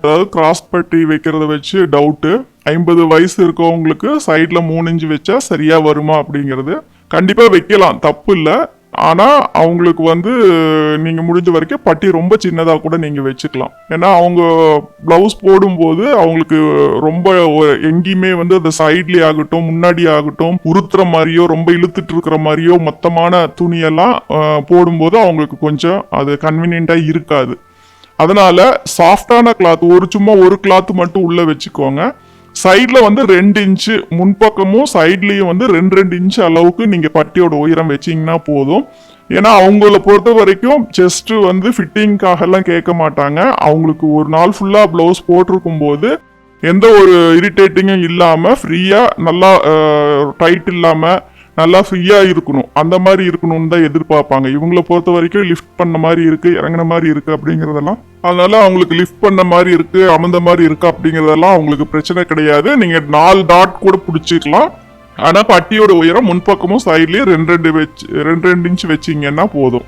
அதாவது கிராஸ் பட்டி வைக்கிறத வச்சு டவுட்டு. 50 வயசு இருக்கவங்களுக்கு சைடில் 3 இன்ச்சு வச்சா சரியாக வருமா அப்படிங்கிறது. கண்டிப்பாக வைக்கலாம், தப்பு இல்லை. ஆனால் அவங்களுக்கு நீங்கள் முடிஞ்ச வரைக்கும் பட்டி ரொம்ப சின்னதாக கூட நீங்கள் வச்சுக்கலாம். ஏன்னா அவங்க ப்ளவுஸ் போடும்போது அவங்களுக்கு ரொம்ப எங்கேயுமே அந்த சைட்லேயே ஆகட்டும் முன்னாடி ஆகட்டும் உறுத்துற மாதிரியோ ரொம்ப இழுத்துட்டு இருக்கிற மாதிரியோ மொத்தமான துணியெல்லாம் போடும்போது அவங்களுக்கு கொஞ்சம் அது கன்வீனியண்ட்டாக இருக்காது. அதனால சாஃப்டான கிளாத் சும்மா ஒரு கிளாத் மட்டும் உள்ள வச்சுக்கோங்க. சைட்ல 2 இன்ச்சு முன்பக்கமும் சைட்லயும் 2 இன்ச்சு அளவுக்கு நீங்க பட்டியோட உயரம் வச்சீங்கன்னா போதும். ஏன்னா அவங்கள பொறுத்த வரைக்கும் செஸ்ட் ஃபிட்டிங்காக எல்லாம் கேட்க மாட்டாங்க. அவங்களுக்கு ஒரு நாள் ஃபுல்லா பிளவுஸ் போட்டிருக்கும் போது எந்த ஒரு இரிட்டேட்டிங்கும் இல்லாம ஃப்ரீயா நல்லா டைட் இல்லாம நல்லா ஃப்ரீயா இருக்கணும், அந்த மாதிரி இருக்கணும்னு தான் எதிர்பார்ப்பாங்க. இவங்களை பொறுத்த வரைக்கும் லிஃப்ட் பண்ண மாதிரி இருக்கு, இறங்கின மாதிரி இருக்கு அப்படிங்கறதெல்லாம். அதனால அவங்களுக்கு லிஃப்ட் பண்ண மாதிரி இருக்கு, அமர்ந்த மாதிரி இருக்கு அப்படிங்கறதெல்லாம் அவங்களுக்கு பிரச்சனை கிடையாது. நீங்க 4 டாட் கூட பிடிச்சிக்கலாம். ஆனா பட்டியோட உயரம் முன்பக்கமும் சைட்லயும் 2 இன்ச்சு வச்சீங்கன்னா போதும்.